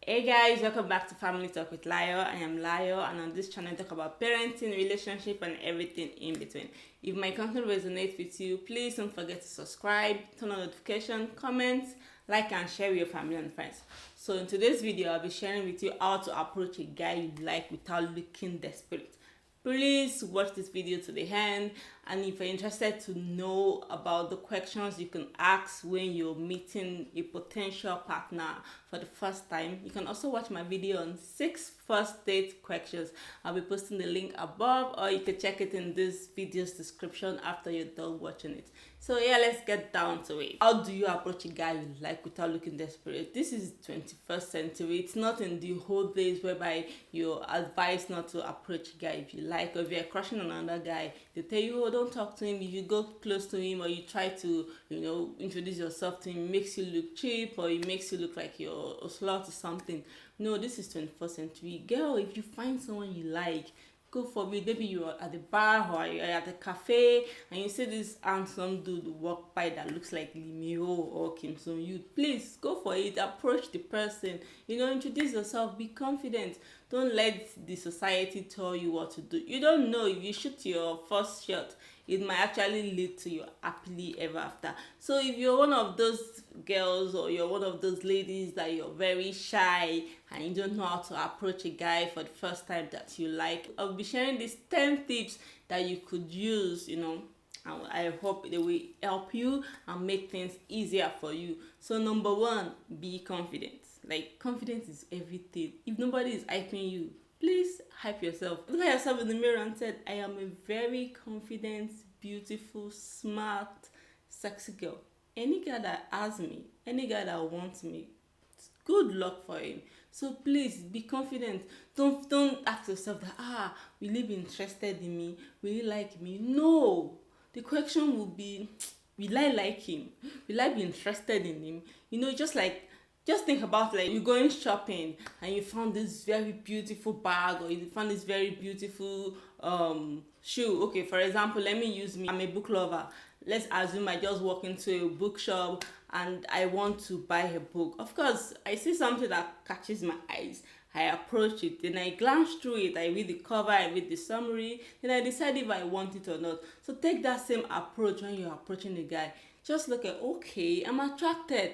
Hey guys, welcome back to Family Talk with Layoh. I am Layoh, and on this channel I talk about parenting, relationship, and everything in between. If my content resonates with you, please don't forget to subscribe, turn on notification, comment, like, and share with your family and friends. So in today's video, I'll be sharing with you how to approach a guy you like without looking desperate. Please watch this video to the end, and if you're interested to know about the questions you can ask when you're meeting a potential partner for the first time, you can also watch my video on 6 first date questions. I'll be posting the link above, or you can check it in this video's description after you're done watching it. So yeah, let's get down to it. How do you approach a guy you like without looking desperate? This is 21st century. It's not in the old days whereby you're advised not to approach a guy if you like, or if you're crushing on another guy, they tell you, oh, don't talk to him. If you go close to him or you try to, introduce yourself to him, it makes you look cheap, or it makes you look like you're a slut or something. No, this is 21st century. Girl, if you find someone you like, go for it. Maybe you're at the bar or you're at the cafe and you see this handsome dude walk by that looks like Layoh or Kim Song-Yu. Please go for it. Approach the person. Introduce yourself. Be confident. Don't let the society tell you what to do. You don't know, if you shoot your first shot, it might actually lead to your happily ever after. So if you're one of those girls or you're one of those ladies that you're very shy and you don't know how to approach a guy for the first time that you like, I'll be sharing these 10 tips that you could use, and I hope they will help you and make things easier for you. So number 1, be confident. Like, confidence is everything. If nobody is hyping you, please hype yourself. Look at yourself in the mirror and say, I am a very confident, beautiful, smart, sexy girl. Any guy that has me, any guy that wants me, good luck for him. So please be confident. Don't ask yourself that, will he be interested in me? Will he like me? No. The question will be, will I like him? Will I be interested in him? Just think about, like, you're going shopping and you found this very beautiful bag, or you found this very beautiful shoe. Okay, for example, let me use me. I'm a book lover. Let's assume I just walk into a bookshop and I want to buy a book. Of course, I see something that catches my eyes. I approach it, then I glance through it, I read the cover, I read the summary, then I decide if I want it or not. So take that same approach when you're approaching a guy. Just look at, okay, I'm attracted.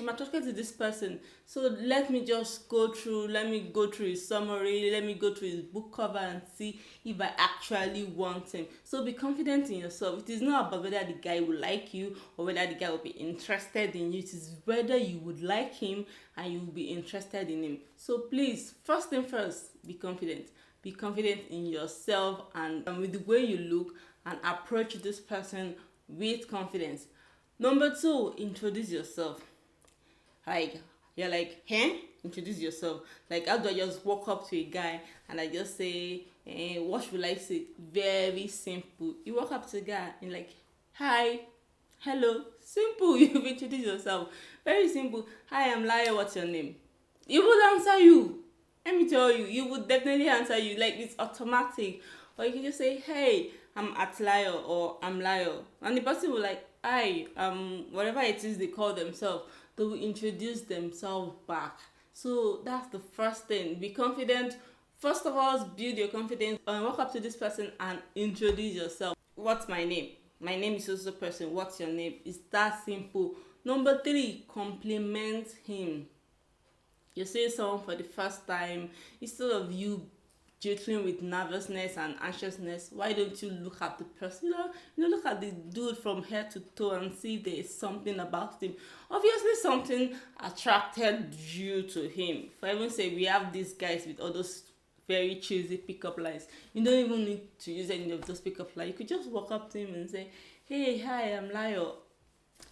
I'm attracted to this person. So let me go through his summary, let me go through his book cover and see if I actually want him. So be confident in yourself. It is not about whether the guy will like you or whether the guy will be interested in you. It is whether you would like him and you will be interested in him. So please, first thing first, be confident. Be confident in yourself and with the way you look, and approach this person with confidence. Number 2, introduce yourself. Like, you're like, introduce yourself. Like, how do I just walk up to a guy and I just say, what will I say? Very simple. You walk up to a guy and like, hi, hello. Simple. You've introduced yourself. Very simple. Hi, I'm Layoh. What's your name? He would answer you. Let me tell you, he would definitely answer you. Like, it's automatic. Or you can just say, hey, I'm at Layoh, or I'm Layoh. And the person will like, hi, whatever it is they call themselves, they will introduce themselves back. So that's the first thing. Be confident. First of all, build your confidence and walk up to this person and introduce yourself. What's my name? My name is also person. What's your name? It's that simple. Number 3, compliment him. You're seeing someone for the first time. Instead of you jittering with nervousness and anxiousness, why don't you look at the person? Look at the dude from head to toe and see if there is something about him. Obviously, something attracted you to him. For heaven's sake, we have these guys with all those very cheesy pickup lines. You don't even need to use any of those pickup lines. You could just walk up to him and say, hey, hi, I'm Layoh.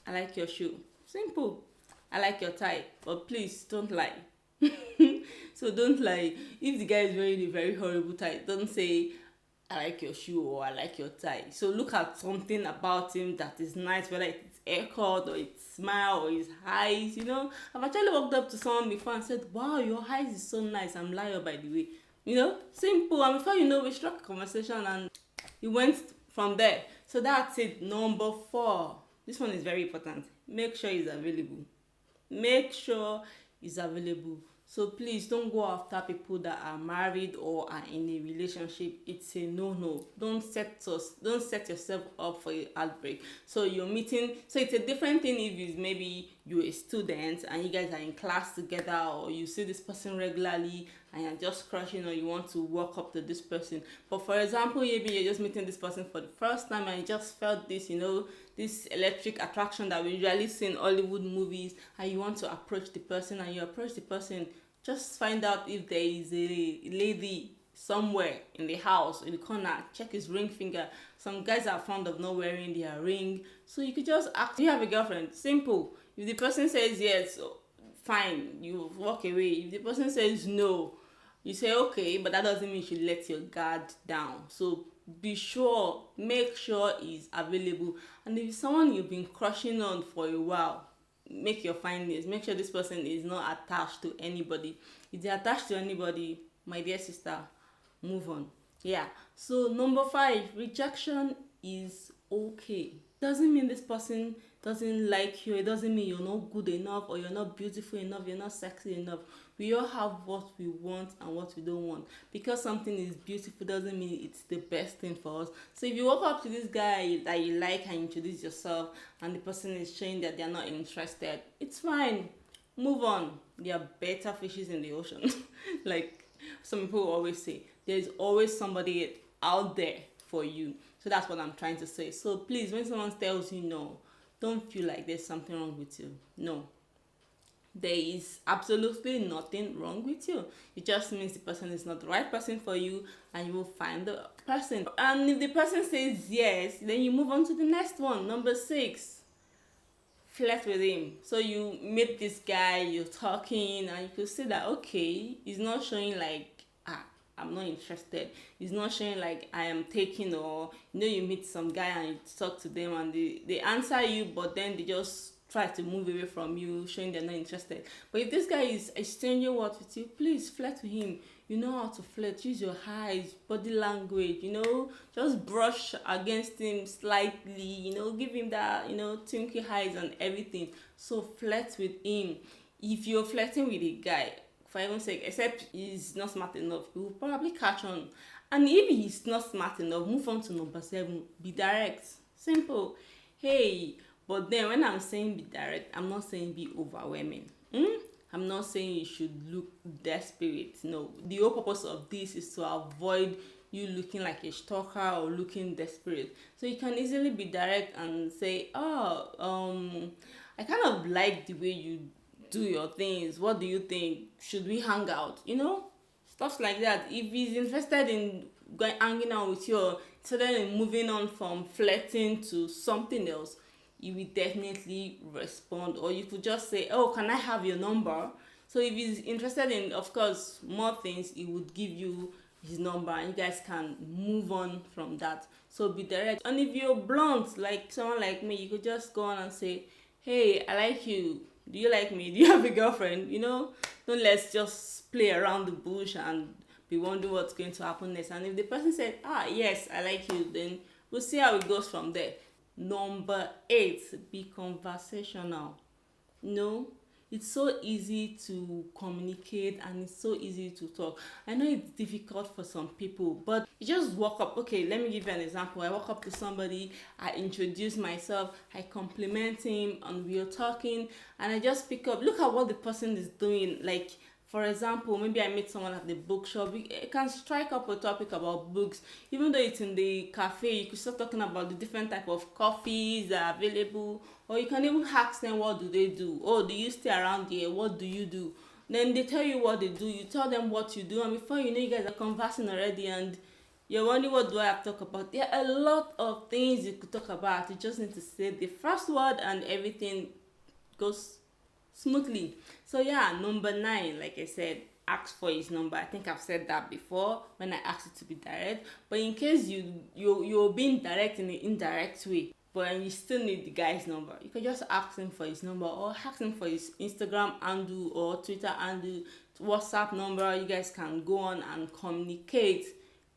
I like your shoe. Simple. I like your tie. But please, don't lie. So don't lie. If the guy is wearing a very horrible tie, don't say, I like your shoe or I like your tie. So look at something about him that is nice, whether it's haircut or it's smile or his eyes. I've actually walked up to someone before and said, wow, your eyes is so nice. I'm Layoh, by the way. Simple. And before you know, we struck a conversation and it went from there. So that's it. Number 4. This one is very important. Make sure he's available. Make sure is available. So please don't go after people that are married or are in a relationship. It's a no. Don't set yourself up for a heartbreak. So you're meeting, so it's a different thing if it's maybe you're a student and you guys are in class together, or you see this person regularly and you're just crushing, or you want to walk up to this person. But for example, maybe you're just meeting this person for the first time and you just felt this, this electric attraction that we usually see in Hollywood movies, and you want to approach the person, and you approach the person, just find out if there is a lady somewhere in the house, in the corner. Check his ring finger. Some guys are fond of not wearing their ring, so you could just ask, do you have a girlfriend? Simple. If the person says yes, fine, you walk away. If the person says no, you say okay, but that doesn't mean you should let your guard down. So make sure he's available. And if it's someone you've been crushing on for a while, make your findings. Make sure this person is not attached to anybody. If they're attached to anybody, my dear sister, move on. Yeah. So number 5, rejection is okay. Doesn't mean this person doesn't like you. It doesn't mean you're not good enough, or you're not beautiful enough, you're not sexy enough. We all have what we want and what we don't want. Because something is beautiful doesn't mean it's the best thing for us. So if you walk up to this guy that you like and introduce yourself, and the person is showing that they're not interested, it's fine. Move on. There are better fishes in the ocean. Like some people always say, there's always somebody out there for you. So that's what I'm trying to say. So please, when someone tells you no, don't feel like there's something wrong with you. No. There is absolutely nothing wrong with you. It just means the person is not the right person for you, and you will find the person. And if the person says yes, then you move on to the next one. Number 6, flirt with him. So you meet this guy, you're talking, and you could see that okay, he's not showing like I'm not interested. He's not showing like I am taking, or you meet some guy and you talk to them and they answer you, but then they just try to move away from you, showing they're not interested. But if this guy is exchanging words with you, please flirt with him. You know how to flirt. Use your eyes, body language, just brush against him slightly, give him that, twinkly eyes and everything. So flirt with him. If you're flirting with a guy, for heaven's sake, except he's not smart enough, he will probably catch on. And if he's not smart enough, move on to number 7. Be direct. Simple. Hey, but then when I'm saying be direct, I'm not saying be overwhelming. I'm not saying you should look desperate. No, the whole purpose of this is to avoid you looking like a stalker or looking desperate. So you can easily be direct and say, I kind of like the way you do your things. What do you think? Should we hang out? Stuff like that. If he's interested in hanging out with you, or instead of moving on from flirting to something else, he will definitely respond. Or you could just say, oh, can I have your number? So if he's interested in, of course, more things, he would give you his number, and you guys can move on from that. So be direct. And if you're blunt, like someone like me, you could just go on and say, hey, I like you. Do you like me? Do you have a girlfriend? Don't let's just play around the bush and be wondering what's going to happen next. And if the person said, yes, I like you, then we'll see how it goes from there. Number 8, be conversational. It's so easy to communicate, and it's so easy to talk. I know it's difficult for some people, but you just walk up. Okay, let me give you an example. I walk up to somebody, I introduce myself, I compliment him, and we're talking, and I just pick up. Look at what the person is doing. Like, for example, maybe I meet someone at the bookshop. I can strike up a topic about books. Even though it's in the cafe, you could start talking about the different type of coffees that are available. Or you can even ask them, what do they do? Oh, do you stay around here? What do you do? Then they tell you what they do. You tell them what you do. And before you know, you guys are conversing already. And you're wondering, what do I have to talk about? There are a lot of things you could talk about. You just need to say the first word and everything goes smoothly. So yeah, number 9, like I said, ask for his number. I think I've said that before when I asked you to be direct. But in case you're being direct in an indirect way, but you still need the guy's number, you can just ask him for his number, or ask him for his Instagram handle or Twitter handle, WhatsApp number. You guys can go on and communicate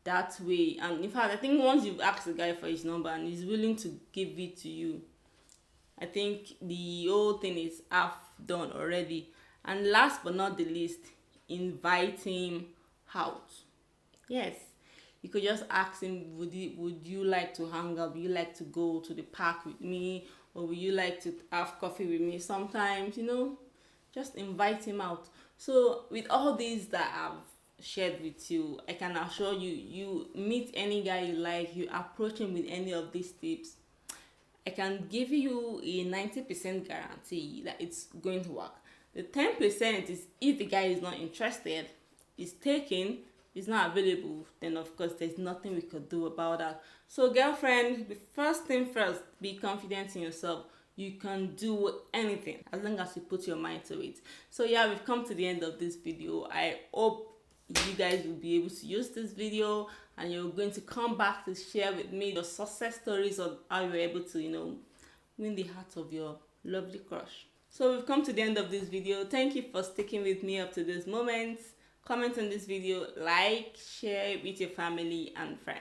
that way. And in fact, I think once you've asked the guy for his number and he's willing to give it to you, I think the whole thing is half done already. And last but not the least, invite him out. Yes, you could just ask him, would you like to hang out? Would you like to go to the park with me? Or would you like to have coffee with me sometimes? Just invite him out. So with all these that I've shared with you, I can assure you, you meet any guy you like, you approach him with any of these tips, I can give you a 90% guarantee that it's going to work. The 10% is if the guy is not interested, is taken, is not available, then of course there's nothing we could do about that. So girlfriend, the first thing first, be confident in yourself. You can do anything as long as you put your mind to it. So yeah, we've come to the end of this video. I hope you guys will be able to use this video and you're going to come back to share with me your success stories of how you're able to win the heart of your lovely crush. So we've come to the end of this video. Thank you for sticking with me up to this moment. Comment on this video, like, share with your family and friends.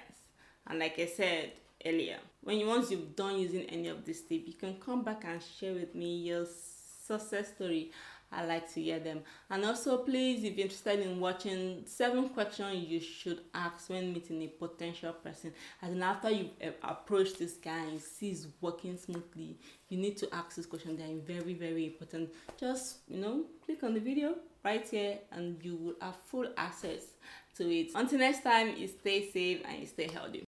And like I said earlier, once you've done using any of this tip, you can come back and share with me your success story. I like to hear them. And also, please, if you're interested in watching 7 questions you should ask when meeting a potential person, and after you approach this guy and you see he's working smoothly, you need to ask this question. They are very, very important. Just click on the video right here and you will have full access to it. Until next time, you stay safe and you stay healthy.